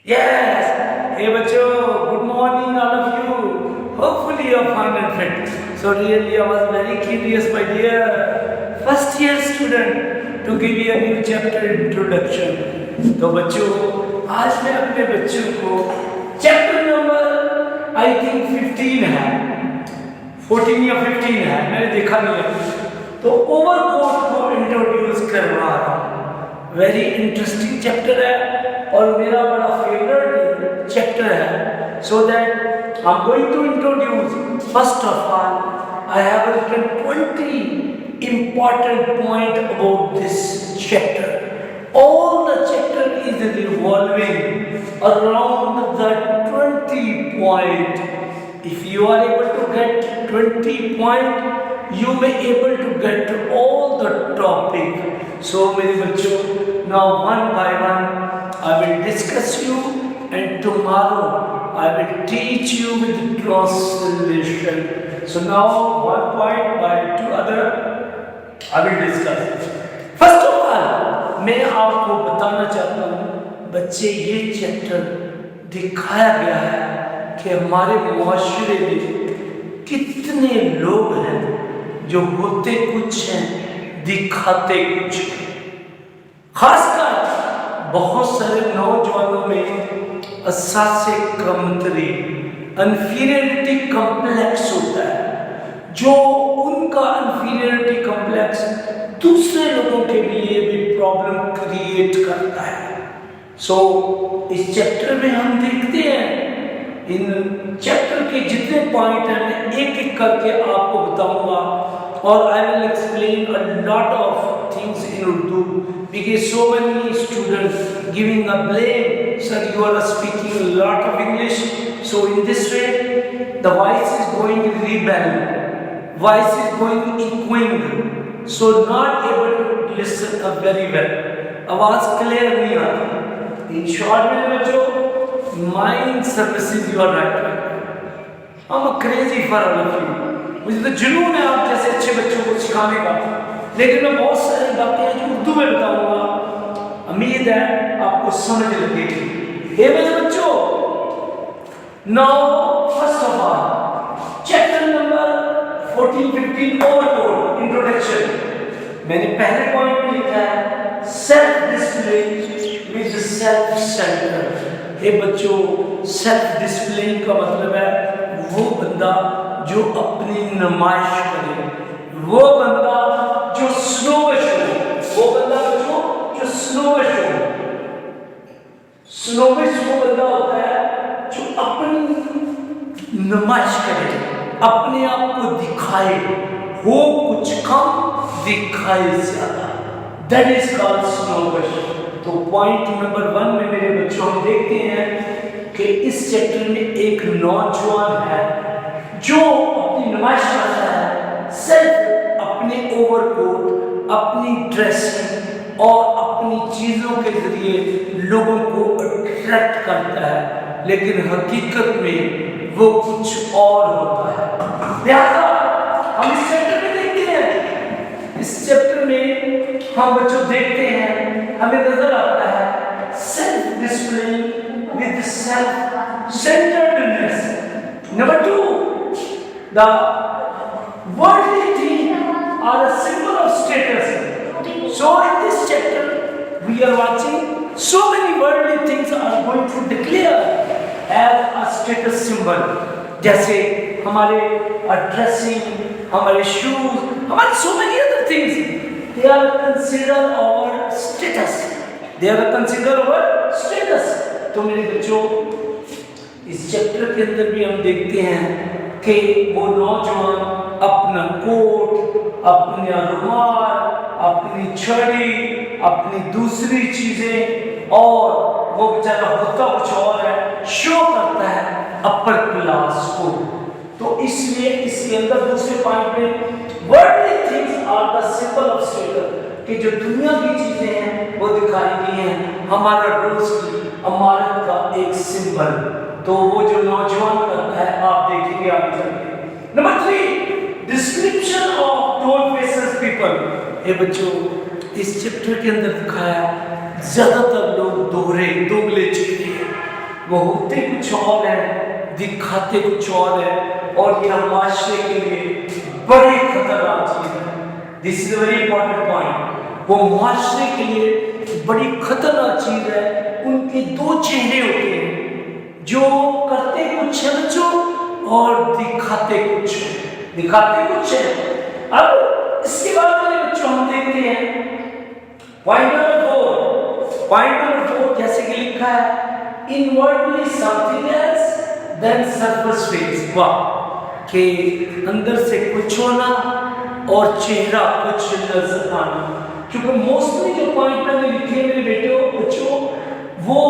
Yes. Hey बच्चों, good morning all of you. Hopefully you are fine and fit. So really I was very curious, my dear first year student, to give you a new chapter introduction. तो बच्चों, आज मैं अपने बच्चों को chapter number आई think 15 है, 14 या 15 है, मैंने देखा नहीं है, तो ओवरकोट को इंट्रोड्यूस करवा रहा हूँ. वेरी इंटरेस्टिंग चैप्टर है और मेरा बड़ा फेवरेट चैप्टर है. So that I am going to introduce. First of all I have written 20 important point about this chapter. All the chapter is revolving around the 20 point. If you are able to get 20 point, you may able to get all the topic. So मेरे बच्चों, now one by one I will discuss you, and tomorrow I will teach you with translation. So now one point by two other I will discuss. First of all, मैं आपको बताना चाहता हूँ बच्चे, ये chapter दिखाया गया है कि हमारे मुआशरे में कितने लोग हैं जो होते कुछ हैं, दिखाते कुछ हैं. खासकर बहुत सारे नौजवानों में असासे कमतरी, इन्फीरियरिटी कम्प्लेक्स होता है, जो उनका इन्फीरियरिटी कम्प्लेक्स दूसरे लोगों के लिए भी प्रॉब्लम क्रिएट करता है. सो इस चैप्टर में हम देखते हैं, इन चैप्टर के जितने पॉइंट हैं मैं एक एक करके आपको बताऊंगा, और I will explain a lot of things in Urdu, because so many students giving a blame, sir you are speaking a lot of English. So in this way the voice is going rebel, voice is going echoing, so not able to listen very well, आवाज clear नहीं आती. In short में बच्चों, mind services you are right. I'm crazy for all of you. मुझे तो जुनून है आप जैसे अच्छे बच्चों को सिखाने का, लेकिन मैं बहुत सारी बातें हैं जो उर्दू में बताऊंगा, उम्मीद है आपको समझ लगेगी. हे मेरे बच्चों, now first of all chapter number 14-15 overcoat introduction. मैंने पहले पॉइंट में लिखा है self display with self center. हे बच्चों, सेल्फ डिस्प्ले का मतलब है वो बंदा जो अपनी नुमाइश करे, वो बंदा जो स्नोविश हो, वो बंदा जो स्नोविश हो. स्नोविश वो बंदा होता है जो अपनी नुमाइश करे, अपने आप को दिखाए, हो कुछ कम दिखाए ज्यादा. That is called snobbish. तो पॉइंट नंबर 1 में मेरे बच्चों हम देखते हैं कि इस चैप्टर में एक नौजवान है जो अपनी नुमाइश करता है, सिर्फ अपने ओवरकोट, अपनी ड्रेसिंग और अपनी चीजों के जरिए लोगों को अट्रैक्ट करता है, लेकिन हकीकत में वो कुछ और होता है. लिहाजा हम इस चैप्टर में देखते हैं, इस चैप्टर में हम बच्चों देखते हैं, हमें नजर आता है self display with self centredness. Number 2, the worldly things are a symbol of status. So in this chapter we are watching so many worldly things are going to declare as a status symbol. जैसे हमारे dressing, हमारे shoes, हमारे so many other things, they are considered our status. They are considered our status. तो मेरे बच्चों, इस chapter के अंदर भी हम देखते हैं कि वो नौजवान अपना कोट, अपना रुमाल, अपनी छड़ी, अपनी दूसरी चीजें, और वो बेचारा होता कुछ और है, शो करता है अपर क्लास को. तो इसलिए इसके अंदर दूसरे पॉइंट में worldly things are the symbol of status, कि जो दुनिया की चीजें हैं वो दिखाई गई हैं हमारा रोज की अमानत का एक सिंबल. तो वो जो नौजवान करता है आप देखेंगे आगे चलके. Number 3, description of don't faces people. ये बच्चों, इस चैप्टर के अंदर दिखाया ज्यादातर लोग दोगले चेहरे हैं, وہ ہوتے کچھ اور ہیں, دکھاتے کچھ اور ہے, اور یہ معاشرے کے لیے بڑی خطرناک چیز ہے. دس از اے ویری امپورٹنٹ پوائنٹ. وہ معاشرے کے لیے بڑی خطرناک چیز ہے. ان کے دو چہرے ہوتے ہیں, جو کرتے کچھ ہیں بچوں اور دکھاتے کچھ ہے. اب اس کے بعد میرے بچوں ہم دیکھتے ہیں پوائنٹ نمبر 4 جیسے کہ لکھا ہے inwardly something else then surface face. واہ, کہ اندر سے کچھ ہونا اور چہرہ کچھ نظر آنا. کیونکہ موسٹلی جو پوائنٹ میں نے لکھے ہیں میرے بیٹے بچوں, وہ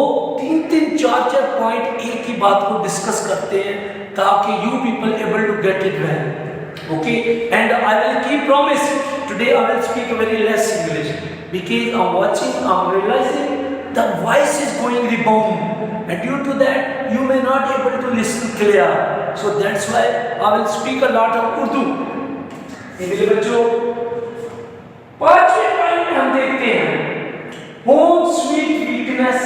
3-4 پوائنٹ ایک ہی بات کو ڈسکس کرتے ہیں تاکہ you people able to get it well. Okay, and I will keep promise today I will speak a very less English because I'm realizing the voice is going rebound, and due to that you may not able to listen clear, so that's why I will speak a lot of Urdu. میرے بچوں 5ویں point میں ہم دیکھتے ہیں home sweet weakness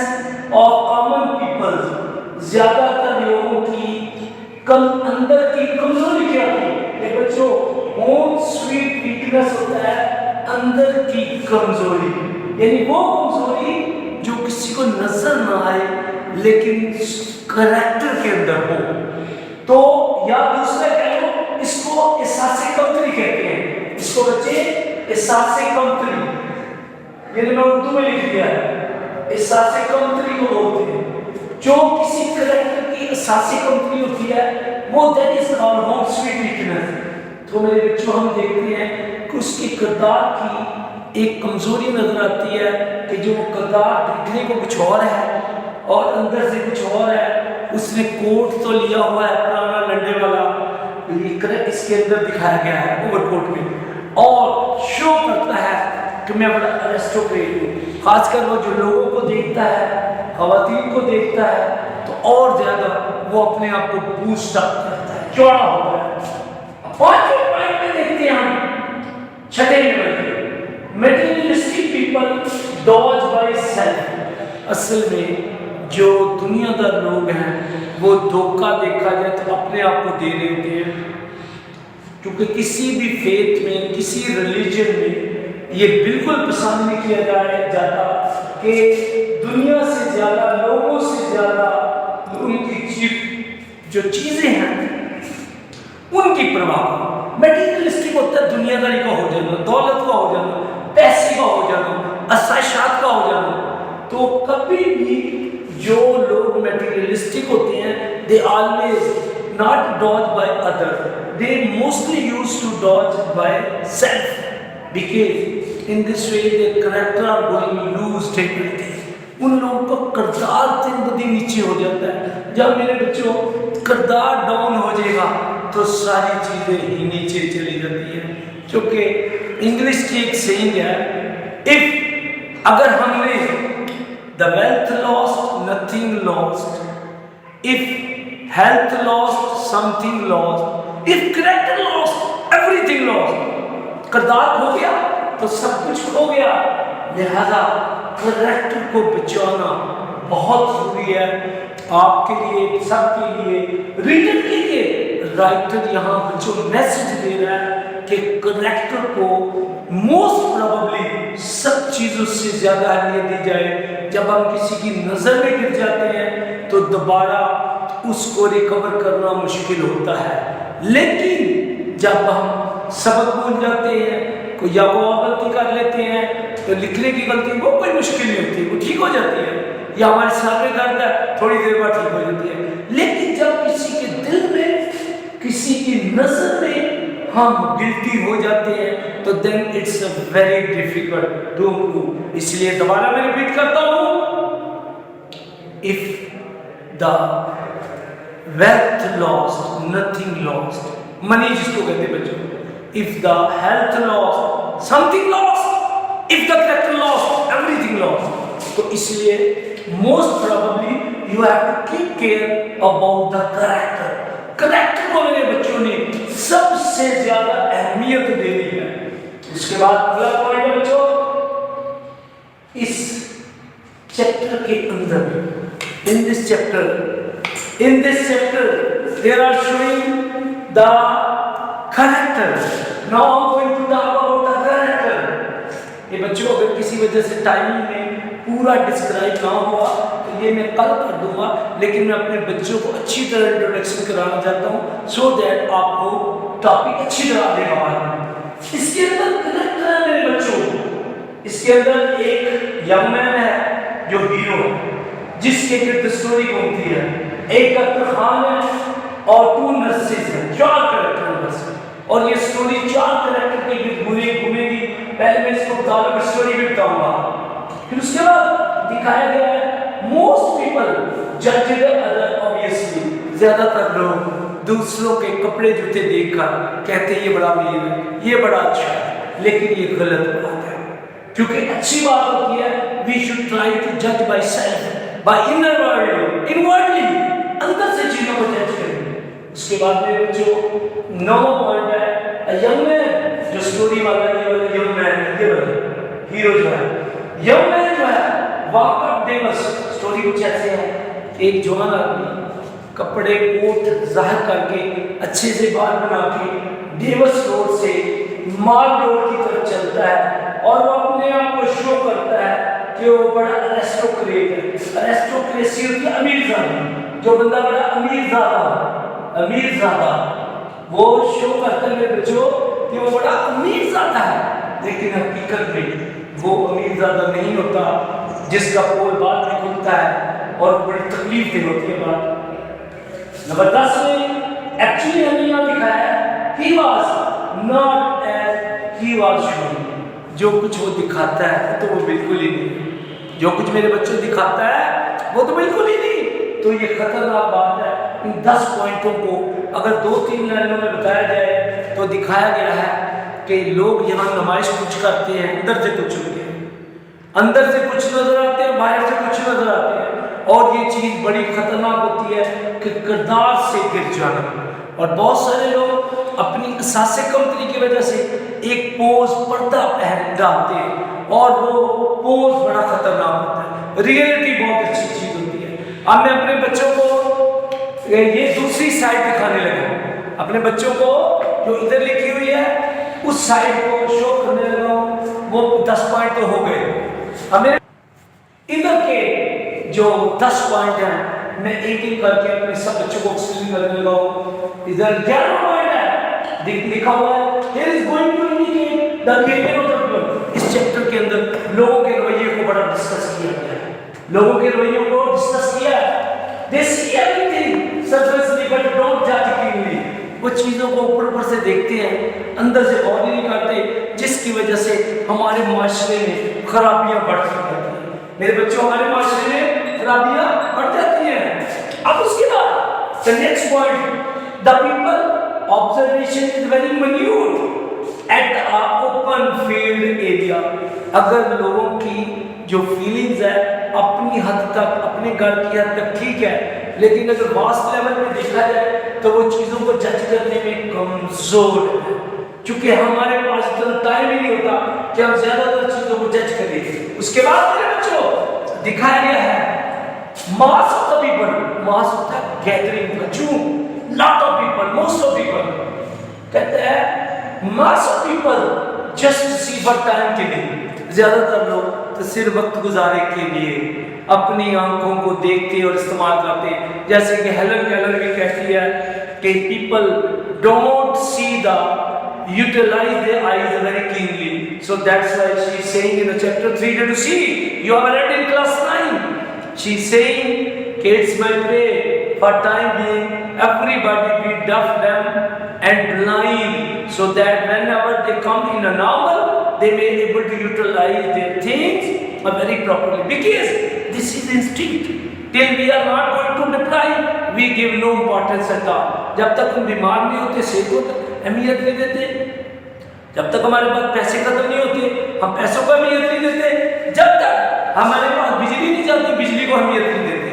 of common people. زیادہ تر لوگوں کی اندر کی کمزوری کیا تھی میرے بچوں؟ home sweet weakness ہوتا ہے اندر کی کمزوری, یعنی وہ کمزوری جو کسی کو نظر نہ آئے لیکن کریکٹر کے اندر ہو. تو یا دوسرا کہہ لو, اس کو احساس کمتری کہتے ہیں. اس کو بچے احساس کمتری, یعنی میں اردو میں لکھ دیا ہے احساس کمتری کو بولتے ہیں. جو کسی کریکٹر کی احساس کمتری ہوتی ہے وہ that is called home sweet weakness. تو میرے بچوں ہم دیکھتے ہیں کہ اس کے کردار کی ایک کمزوری نظر آتی ہے کہ جو کردار دکھنے کو کچھ اور ہے اور اندر سے کچھ اور ہے. اس نے کوٹ تو لیا ہوا ہے پرانا لنڈے والا, اس کے اندر دکھایا گیا ہے اوور کوٹ میں, اور شو کرتا ہے کہ میں بڑا ایرسٹوکریٹ ہوں. خاص کر وہ جو لوگوں کو دیکھتا ہے, خواتین کو دیکھتا ہے, تو اور زیادہ وہ اپنے آپ کو بوسٹ اپ کرتا ہے, چوڑا ہوتا ہے. 5ویں پوائنٹ میں دیکھتے ہیں ہم 6 number materialistic people dodge by self. اصل میں جو دنیا دار لوگ ہیں وہ دھوکہ دیکھا جائے تو اپنے آپ کو دے رہے ہوتے ہیں. کیونکہ کسی بھی فیتھ میں, کسی ریلیجن میں یہ بالکل پسند نہیں کیا جاتا کہ دنیا سے زیادہ, لوگوں سے زیادہ ان کی جو چیزیں ہیں ان کی پرواہ. میٹیریلسٹک ہوتا ہے دنیا داری کا ہو جانا, دولت کا ہو جانا, پیسے کا ہو جانا, آسائشات کا ہو جانا. تو کبھی بھی جو لوگ میٹیریلسٹک ہوتے ہیں they always not dodge by other, they mostly used to dodge by self, because in this way their character are going loose everything. ان لوگوں کا کردار دن بدن نیچے ہو جاتا ہے. جب میرے بچوں کردار ڈاؤن ہو جائے گا تو ساری چیزیں ہی نیچے چلی جاتی ہیں. کیونکہ انگلش کی ایک سینگ ہے, اگر ہم نے the wealth lost nothing lost, if health lost something lost, if character lost everything lost. کردار کھو گیا تو سب کچھ کھو گیا. لہذا کریکٹر کو بچانا بہت ضروری ہے آپ کے لیے, سب کے لیے, ریڈر کے لیے. رائٹر یہاں بچوں میسج دے رہا ہے کہ کریکٹر کو موسٹ پروبیبلی سب چیزوں سے زیادہ اہمیت دی جائے. جب ہم کسی کی نظر میں گر جاتے ہیں تو دوبارہ اس کو ریکور کرنا مشکل ہوتا ہے, لیکن جب ہم سبق بھول جاتے ہیں یا وہ غلطی کر لیتے ہیں تو لکھنے کی غلطی وہ کوئی مشکل نہیں ہوتی, وہ ٹھیک ہو جاتی ہے, یا ہمارے سر میں درد ہے تھوڑی دیر بعد ٹھیک ہو جاتی ہے. لیکن جب کسی کے دل میں, کسی کی نظر میں ہم گلٹی ہو جاتے ہیں تو then it's a very difficult to prove. اس لیے دوبارہ میں ریپیٹ کرتا ہوں, if the wealth lost nothing lost, منی جس کو کہتے ہیں بچوں, if the health lost something lost, if the character lost everything lost. تو اس لیے most probably you have to keep care about the character. Character کو میرے بچوں نے سب سے زیادہ اہمیت دے دی ہے. اس کے بعد اگلا پوائنٹ بچوں, اس چیپٹر کے اندر in this chapter they are showing the character. Now I'm going to talk about the character. ये बच्चों अगर किसी वजह से टाइमिंग में पूरा डिस्क्राइब ना हुआ तो ये मैं कल कर दूंगा, लेकिन मैं अपने बच्चों को अच्छी तरह इंट्रोडक्शन कराना चाहता हूँ सो दैट आपको टॉपिक अच्छी तरह आने वाला है। इसके अंदर करेक्टर है मेरे बच्चों, इसके अंदर एक यंग मैन है जो हीरो है, जिसके गिर्द स्टोरी घूमती है। एक डॉक्टर खान है और 2 नर्सेज हैं, 4 करेक्टर बस, और ये स्टोरी 4 करेक्टर के गिर्द घूमेगी। पहले मैं इसको बताऊंगा, स्टोरी भी बताऊंगा, फिर उसके बाद दिखाया गया है मोस्ट पीपल जज द अदर ऑब्वियसली, ज्यादातर लोग दूसरों के कपड़े जूते देखकर कहते हैं ये बड़ा अमीर है, ये बड़ा अच्छा है, लेकिन ये गलत बात है, क्योंकि अच्छी बात होती है वी शुड ट्राई टू जज by self, bye inner world, inwardly, अंदर से चीजों को जज करें। उसके बाद में जो 9 पॉइंट है, यंग मैन जो स्टोरी वाला ये वाला यंग मैन, ये वाला हीरो जो है, यंग मैन जो है वॉक अप डेवस, स्टोरी कुछ ऐसे है, एक जवान आदमी कपड़े कोट जाहिर करके अच्छे से बाल बना के डेवस रोड से माल रोड की तरफ चलता है और वो अपने आप को शो करता है कि वो बड़ा एरिस्टोक्रेट है। एरिस्टोक्रेसी होती है अमीर ज़ादा, जो बंदा बड़ा अमीर ज़ादा वो शो करता है मेरे बच्चों कि वो बड़ा अमीर ज़ादा है, लेकिन हकीकत में वो अमीर ज़ादा नहीं होता, जिसका पोल बाद में खुलता है और बड़ी तकलीफ भी होती है बात। नंबर 10 में एक्चुअली हमें यहाँ लिखा है he was not as he was showing, जो कुछ वो दिखाता है तो वो बिल्कुल ही नहीं, जो कुछ मेरे बच्चों दिखाता है वो तो बिल्कुल ही नहीं। तो ये खतरनाक बात है। इन 10 पॉइंटों को अगर 2-3 लाइनों में बताया जाए तो दिखाया गया है कि लोग यहाँ नुमाइश कुछ करते हैं, अंदर से कुछ होते हैं, अंदर से कुछ नजर आते हैं, बाहर से कुछ नजर आते हैं, और ये चीज बड़ी खतरनाक होती है कि किरदार से गिर जाना। और बहुत सारे लोग अपनी सासे कमतरी की वजह से एक पोज पर्दा पहन डालते हैं और वो पोज बड़ा खतरनाक होता है। रियलिटी बहुत अच्छी चीज होती है। अब मैं अपने बच्चों को ये दूसरी साइड दिखाने लगा, अपने बच्चों को जो इधर लिखी हुई है उस साइड को शो करने लगा हूं। वो 10 पॉइंट तो हो गए, हमें इधर के जो 10 पॉइंट हैं मैं एक एक करके अपने सब बच्चों को एक्सप्लेन करने लगा हूं। इधर 11 पॉइंट है, लिखा हुआ है here is going to indicate the behavior of the people। इस चैप्टर के अंदर लोगों के रवैये को बड़ा डिस्कस किया गया है, लोगों के रवैयों को डिस्कस किया है। they see everything surfacely but don't judge keenly, वो चीजों को ऊपर से देखते हैं, अंदर से गौर नहीं करते, जिसकी वजह से हमारे माशरे में खराबियां बढ़ती रहती हैं। मेरे बच्चों, हमारे माशरे में खराबियां बढ़ जाती हैं। अब उसके बाद the next point, the people observation is very minute at the open field area। अगर लोगों की जो फीलिंग्स है अपनी हद तक, अपने घर की हद तक ठीक है, लेकिन अगर वास्ट लेवल में देखा जाए तो वो चीज़ों को जज करने में कमजोर है, क्योंकि हमारे पास इतना टाइम ही नहीं होता कि हम ज्यादातर चीज़ों को जज करें। उसके बाद मेरे बच्चों दिखाया गया है मास ऑफ द पीपल, मास होता है गैदरिंग का झूम, lot of people, most of people, कहते हैं mass of people just see for time के लिए, ज्यादातर लोग तो सिर्फ वक्त गुजारे के लिए अपनी आंखों को देखते और इस्तेमाल करते, जैसे कि हेलन केलर भी कहती है कि people don't see the utilize their eyes very keenly, so that's why she is saying in the chapter 3 to see you have read in class 9, she is saying kids may pray for time being everybody be deaf, dumb and blind, so that whenever they come in a normal they may be able to utilize their things very properly, because this is instinct. Till we are not going to deprive, we give no importance at all. जब तक हम बीमार नहीं होते सेहत को अहमियत नहीं देते, जब तक हमारे पास पैसे खत्म नहीं होते हम पैसों को अहमियत नहीं देते, जब तक हमारे पास बिजली नहीं जाती बिजली को अहमियत नहीं देते।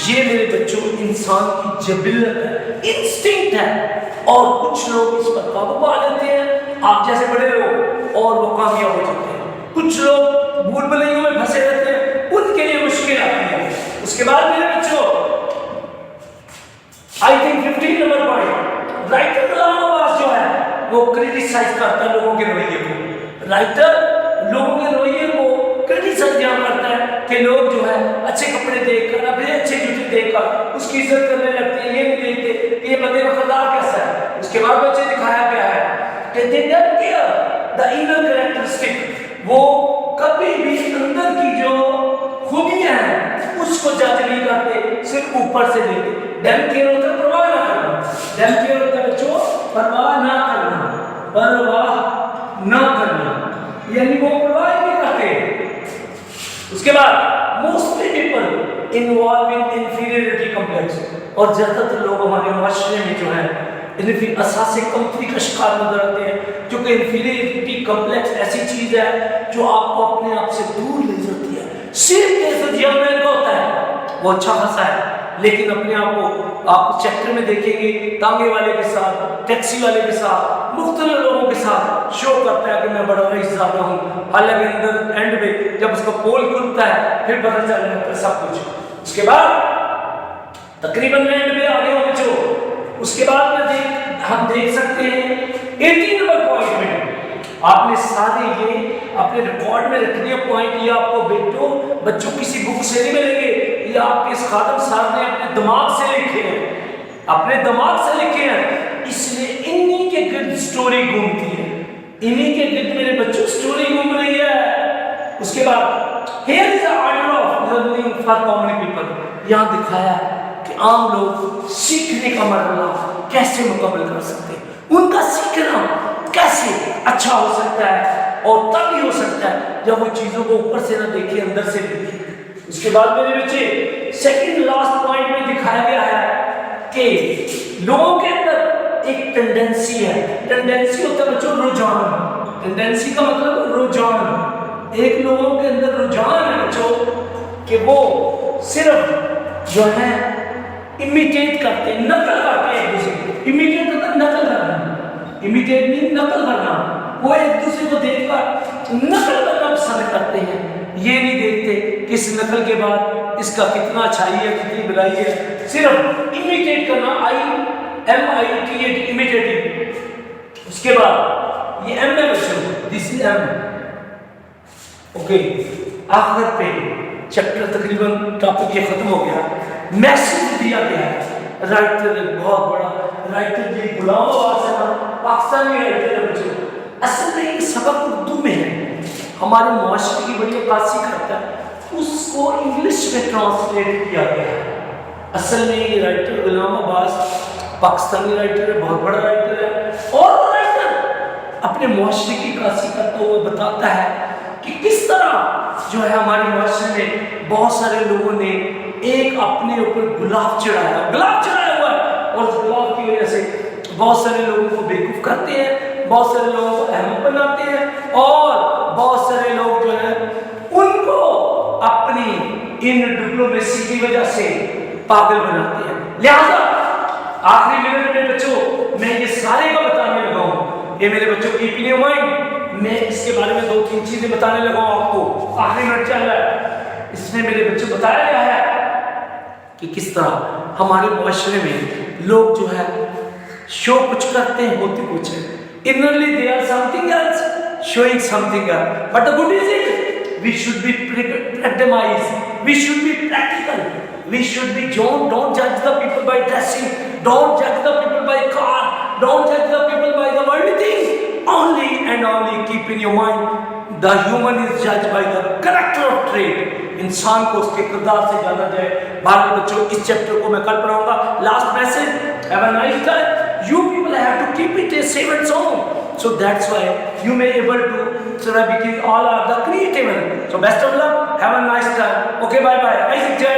ये मेरे बच्चों इंसान की जबिलत है, इंस्टिंक्ट है, और कुछ लोग इस पर काबू पा लेते हैं, आप जैसे बड़े लोग, और वो कामयाब हो जाते हैं। कुछ लोग भूल भुलैयों में फंसे रहते हैं, उनके लिए मुश्किल आती है। उसके उसके बाद मेरे बच्चों I think 15 number point, writer Ghulam Nawaz जो है वो क्रिटिसाइज करता है लोगों के रवैये को। राइटर लोगों के रवैये को क्रिटिसाइज यहाँ करता है कि लोग जो है अच्छे कपड़े देखकर, अपने अच्छे जूते देखकर उसकी इज्जत करने लगते हैं, ये नहीं देखते कि ये बंदे का किरदार कैसा है। उसके बाद बच्चे दिखाया गया है कि they don't care the inner characteristic, वो कभी भी अंदर की जो खूबियां हैं उसको जज नहीं करते, सिर्फ ऊपर से देखते। डैम केयर होता है परवाह ना करना, डैम केयर होता है बच्चों परवाह ना करना, परवाह ना करना, यानी वो परवाह नहीं करते। उसके बाद mostly people involve in inferiority complex, और ज्यादातर लोग हमारे माशरे में जो है असासे कमतरी का शिकार नजर आते हैं, क्योंकि इंफीरियरिटी कॉम्प्लेक्स ऐसी चीज है जो आपको अपने आप से दूर ले जाती है। सिर्फ जैसे जियोमैन का होता है वो अच्छा खासा है, लेकिन अपने आप को आप चैप्टर में देखेंगे तांगे वाले के साथ, टैक्सी वाले के साथ, मुख्तलिफ लोगों के साथ शो करता है कि मैं बड़ा रईस ज़्यादा हूँ। हालांकि अंदर एंड में जब उसका पोल खुलता है फिर पता चल जाता है सब कुछ। उसके बाद तकरीबन एंड में आगे हो बच्चों, उसके बाद में हम देख सकते हैं 18 नंबर पॉइंट में आपने सारे ये अपने रिकॉर्ड में रखने पॉइंट, ये आपको बच्चों किसी बुक से नहीं मिलेंगे, ये आपके इस खादम साहब ने अपने दिमाग से लिखे हैं, अपने दिमाग से लिखे हैं, इसलिए इन्हीं के गिर्द स्टोरी घूमती है, इन्हीं के गिर्द मेरे बच्चों स्टोरी घूम रही है। उसके बाद here is the order of learning for common people, यहाँ दिखाया है कि आम लोग सीखने का मरहला कैसे मुकम्मल कर सकते हैं, उनका सीखना कैसे अच्छा हो सकता है, और तभी हो सकता है जब वो चीजों को ऊपर से ना देखे, अंदर से देखे। उसके बाद मेरे बच्चे सेकंड लास्ट पॉइंट में दिखाया गया है कि लोगों के अंदर एक टेंडेंसी है, टेंडेंसी होता है बच्चों रुझान, टेंडेंसी का मतलब रुझान, एक लोगों के अंदर रुझान है बच्चों कि वो सिर्फ जो है इमिटेट करते हैं, नकल करते हैं एक दूसरे को। इमिटेट मतलब नकल करना, इमिटेट मीन नकल करना, वो एक दूसरे को देखकर नकल करना पसंद करते हैं, ये नहीं देखते कि इस नकल के बाद इसका कितना अच्छाई है, कितनी बुराई है, सिर्फ इमिटेट करना, IMITATE इमिटेटिंग। उसके बाद ये M है बच्चों, दिस इज M, ओके। आखिर पे चैप्टर तकरीबन टॉपिक ये खत्म हो गया, मैसेज दिया गया है। राइटर बहुत बड़ा राइटर जी गुलाम नवाज है, पाकिस्तानी राइटर है बच्चों। असल में ये सबक उर्दू में है, हमारे मुआशरे की बड़ी अक्कासी करता है, उसको इंग्लिश में ट्रांसलेट किया गया है। असल में ये राइटर गुलाम नवाज पाकिस्तानी राइटर है, बहुत बड़ा राइटर है, और राइटर अपने मुआशरे की अक्कासी करते हुए बताता है कि किस तरह जो है हमारे मुआशरे में बहुत सारे लोगों ने एक अपने ऊपर गुलाब चढ़ाया हुआ है, और उस गुलाब की वजह से बहुत सारे लोगों को बेवकूफ करते हैं, बहुत सारे लोगों को अहम बनाते हैं, और बहुत सारे लोग जो है उनको अपनी इन डिप्लोमेसी की वजह से पागल बनाते हैं। लिहाजा आखिरी मिनट में बच्चों मैं ये सारे का बताने लगा हूँ, ये मेरे बच्चों कीप इन माइंड, मैं इसके बारे में 2-3 चीजें बताने लगा हूँ आपको। आखिरी मिनट चल रहा है, इसमें मेरे बच्चों बताया गया है कि किस तरह हमारे मुआशरे में लोग जो है शो कुछ करते हैं, होते कुछ है, innerly they are something else, showing something else, but the good is it we should be pragmatized, we should be practical, we should be don't judge the people by dressing, don't judge the people by car, don't judge the people by the worldly things, only and only keep in your mind the human is judged by the character of trait, इंसान को उसके किरदार से जाना जाए। बाकी बच्चों इस चैप्टर को मैं कल पढ़ाऊंगा। Last message, have a nice time, you people have to keep it a safe and sound, so that's why you may able to survive because all are the creative. So best of luck, have a nice time. Okay, bye bye. Isaac Jai.